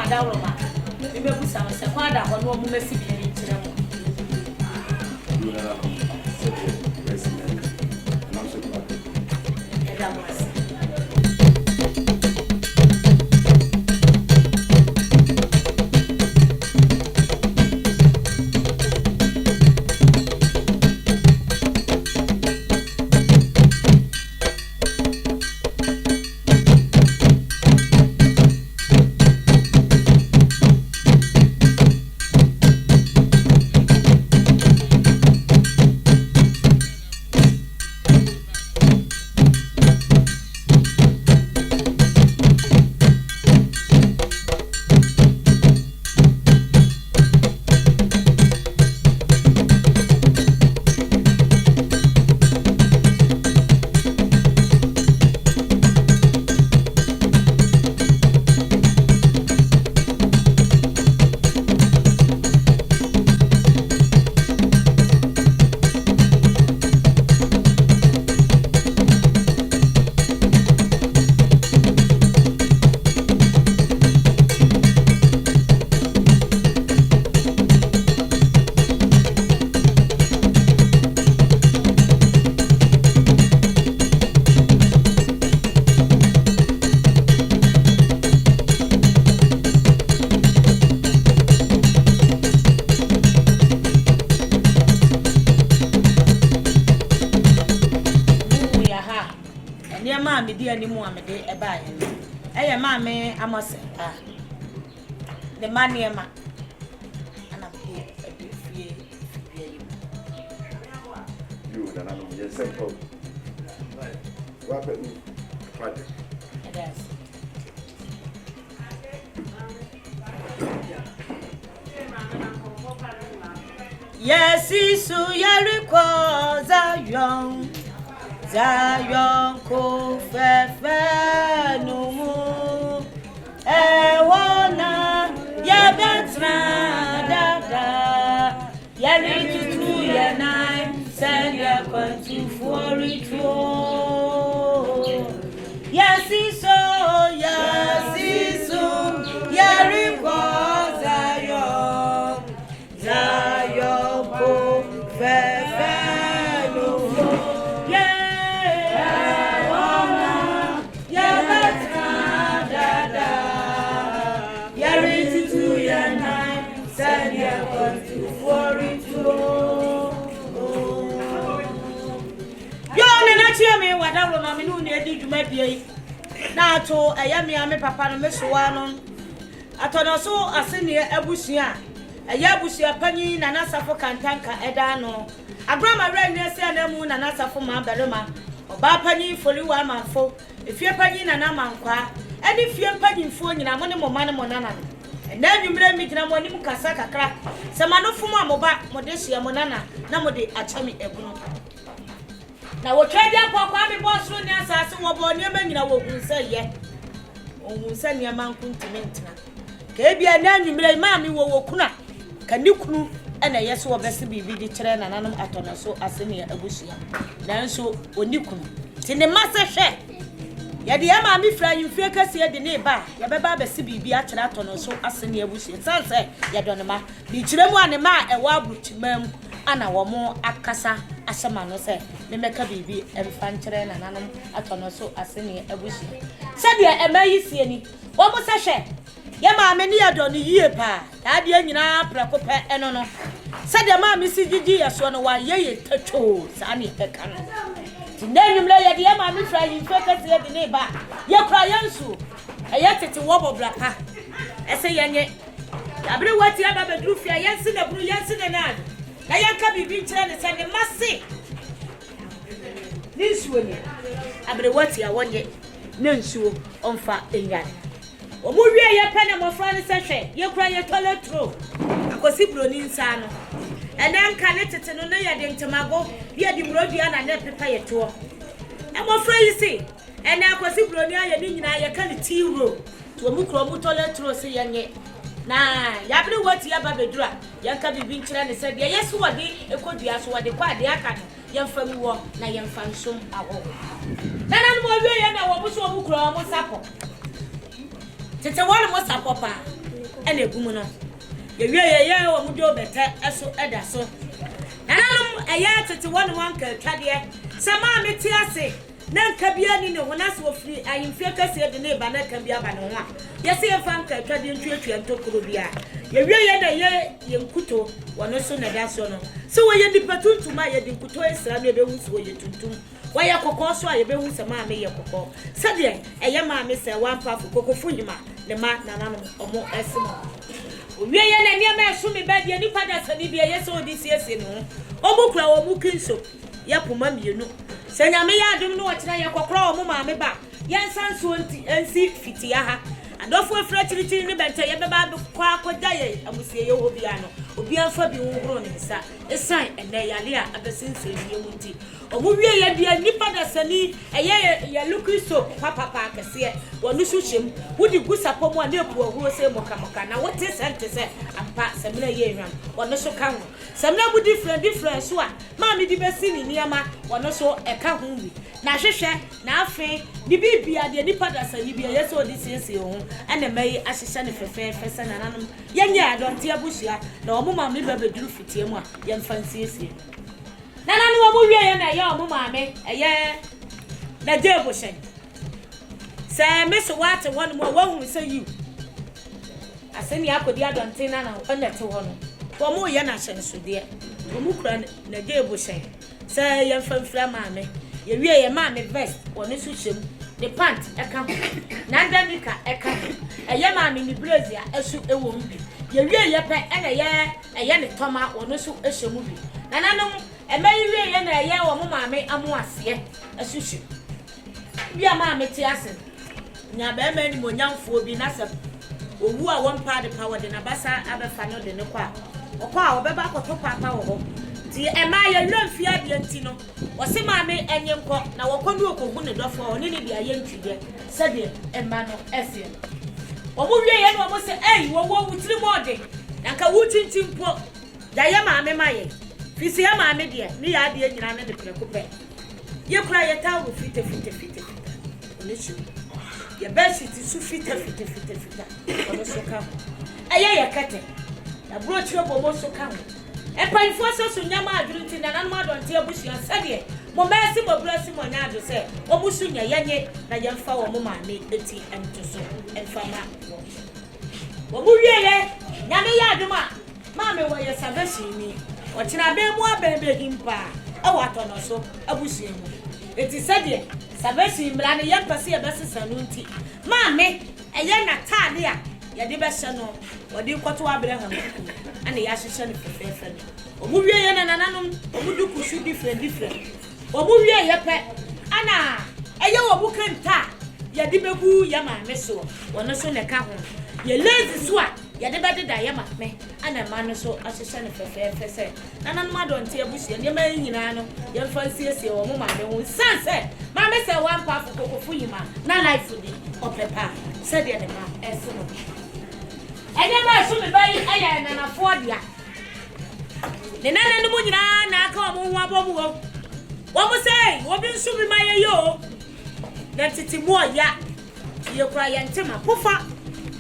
Wadawroma. Maybe put some sequada or no messy in Chiramo. You know, resident, and also me dear any more me de e buy. Eh ma me amose ah. The money ma. Ana be fie. you that I'm just saying oh. What me? What? Yes. Yes, isu yariko Zion. Zion ko fefe numu wana ya betra dada ya ritu ya nai send ya kwantu for ritual yes isu yariko Zion ko fefe numu me wadawro ma me no ne adi dwuma bia na to eya me ame papa no me soa no atono so asene abusua eya abusua panyi na nasafo kantanka eda no agrama re ne se na mu na nasafo ma berema oba panyi foliwa manfo efie panyi na na mankwa eni fie panyi mfo nyina mo ne mo mane mo nana na nwumre mi gina mo anim kasa kakra se manofo mo amoba mo de hia mo nana na mo de achami ebuno na wo twede akwa me boss ro ni asase wo bo ne manyina wo hunsa ye ohunsa ne mankuntimi ntina ka bia na nwumre ma me wo kuna ka ni kunu ena yeso wo bese bibi di kire na nanom atono so asene abusia nanso oni kunu ti ne mase hwe ye de ma me fra yimfie kase ye de ne ba ye beba bese bibi a kire atono so asene abusia sanse ye do ne ma bi kire mu ane ma e wa abutimam ana wo mo akasa asema no se me meka bibi emfa nkire na nanom atono so asene abusia se de emayi sie ni wo mo se hwe ye ma me ni yado ni yie pa ya de nyina prako pe eno no se de ma me si gigi yeso no wa ye tacho sa ni peka no ti na nwumle ye de ma me fra yi feka se de ne ba ye kra yansu eye tete wo bobra pa ese yenye abre wati aba bedru fia yensi na bru yensi na na na yanka bibi nkire ne se ne mase ni nsuo ni abre wati a wonye na nsuo onfa enyare omo wie ye pe na mofra ne se hwe ye kura ye toiletro akosi broni nsa no ene nka ne tete no na ye de ntemago ye di mrodua na ne pepa ye to e mofra yi si ene akosi broni aye ni nyina ye ka ne tiwo to omo kuro mo toiletro se yenye na ya bre wati ya babedura yanka bibi nkire ne se de yeso wode ekodua so wode kwa de aka no yemfa mi wo na yemfa nsom awo na nan mo wie ye na wo bo so omo kuro mo sapo tete wole mo sapo pa ene egum no ye ye wo mudo beta eso eda so nananum eya tete wonu wanka twade se ma meti ase na nka bia ni ne honase wo firi ayimfie kase de ne ba na ka bia ba ne ho a ye se ye fa nka twade ntwetwe ntokoro bia ye ye na ye nkuto wono so na da so no se wo ye dipatuntum a ye dinkuto esra no ebehu so ye tuntum waya kokko so a ye behu se ma me ye kokko se de eye ma me se wampa fu kokofu hima ne ma nananum omo esimo owie ye na niam eso me ba de nipa da sani bia ye se odisiese no omukura wo mukinso ya poma mienu se nyame ya adum no wachira ye kokro wo ma me ba ye nsanso nsi fitia ha adofo afra chirichiri ne bente ye beba kwa akoda ye amusie ye ho bia no obi anfa bi nwuro ne nsa esan ene yale a abesinse ye munti omuwie ye bia nipa da sani eye ye lukiso papa kase wonu hwehwem wudi gusapo mu a na epu ahuro se mokamoka na wote sente se ampa semna ye hwam wonu so ka ho semna bu different so a ma me di besi ni niama wonu so eka ho wi na hwehwe na afi di bibia de nipa da sani bia ye so di siesie ho ana mai ahyehye ne fefe se nananum yenye adonte abusia na omo ma me ba beduru fitie mu a ye mfansiesie nananu wo wie ye na ye omo ma me eye na debo shen se me so wate won mo wo hu se you asemi akodi adonte na na te ho no wo mo ye na hyen so de wo mu kura na debo shen se ye mfamfra ma me ye wie ye ma me vest woni so hyem the pant eka ho na ndamika eka eye ma me ni brazia esu ewo mbi ye wie ye pe ena eye ne toma woni so ehyemu bi nananum emeyiwe ye na eye wo mo ma me amu ase esu hye bia ma me ti ase nya ba ma ni monyamfo bi na se owu a won pa de power de na basa abefa no de ne kwa okwa a obeba akoto papa wo ho ti ema ye lwamfia de nti no wo se ma me enye nko na wo kodu okogu ne dofo oni ne bia ye ntwide se de ema no ese wo mo wie ye no mo se wo wutiri mo de nka wutintimpo da ye ma me maye fisi ya ma me de ni ya de nyina ne de prekupe ye kura ye tawo fite oni chu ye besi ti su fite ono soka ye kete na bro chiro bomo soka e panfo so nyama adwunti na nanma donte abusia sede mo mesi mo brasi mo nya ado se obusu nya yenye na yemfa wo mo ma me eti entoso emfa ma wo mu wie ye nyame ya aduma ma me wo ye sabashi ni o kira be mu abebe himpa e wato no so abusia mu eti sede sabashi mra ne yempase ye besesa no nti ma me eye na taade a ye de behye no wo de kwoto abraham ana ya hyehye ne fefefe no omu wie ye na nananum omu duku su different omu wie ye pe ana eye wo bu kanta ye de begu ye ma me so wono so ne ka ho ye lazy so a ye de bede da ye ma me ana ma no so ahyehye ne fefefe se nananum adonte abusia ne ma nyina no ye mfansiesie wo mo ma me ho sanse ma me se wan pa fokofu yima na life di opepa se de ne ma eso no enye ma so me bai aya na na fodia ne nana no nyina na aka o ho abomu wo mo sei wo bi nsu bi maye yo na titi mo ya ye kura ye ntema pofa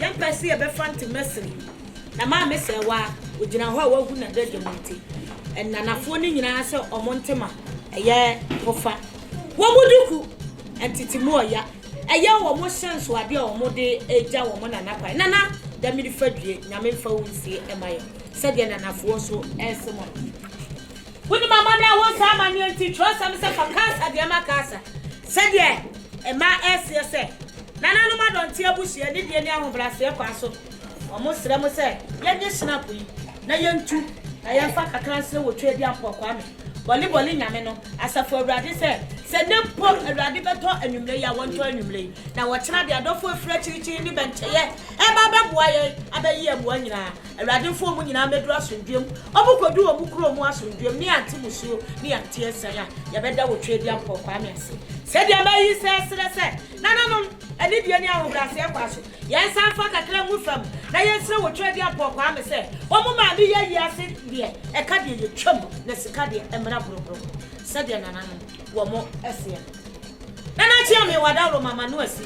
ye mpese ye be fante mesiri na ma me sewa ogina ho a wagu na dede monti en nanafo ni nyina se o mo ntema eye pofa wo muduku en titi mo ya eye wo mo senso ade o mo de eja wo mo nanapa nana da mi fadue nyame mfa wonsie emaye sede nanafo so esemo woni mama na wo sa ma ni anti trosa me se fakasa de makasa sede ema ese se nana no ma donte abusia ni de ni ahobrase kwa so omo sere mo se ye nye snap yi na ye ntu na ye fa kakran se wo twa di apokwa me boli nyame no asafo awrade se ne po awrade beto anwumle ya wonto anwumle na wo kira de adofo afira chirichiri ni bencheye e baba boa ye abayi abuo nyina awrade fo mu nyina medru asondwem obukodu obukuro mu asondwem ni anti musuo ni anti esanya ya beda wo twa di apokwa me ase se de abayi se nana no ani de ni ahobrase kwa so ye san fa kakra mu fam na ye sere wo twa di apokwa me se omo ma bi ye yi ase de e ka de ye twam na sika de emra bro said ya nana wo mo ese nana chi ame wada ro mama no asi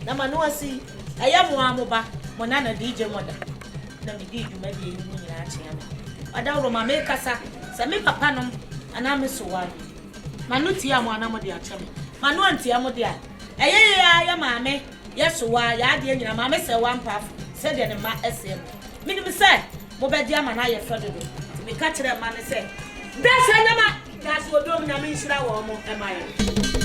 na manu asi aya mo amoba mo na DJ moda na me di dwuma bi ni nyina akyea me ada woro ma me kasa se me papa no ana me so wa ma no tia mo ana mo de akyea me ma no antia mo de a eye ya maame yeso wa ya de nyina maame se wa mpafo se de ne ma ese me ni se mo be di ama na ye fedodo me ka kire ma ne se da se nyama da so odom na me nhira wo mo e ma ye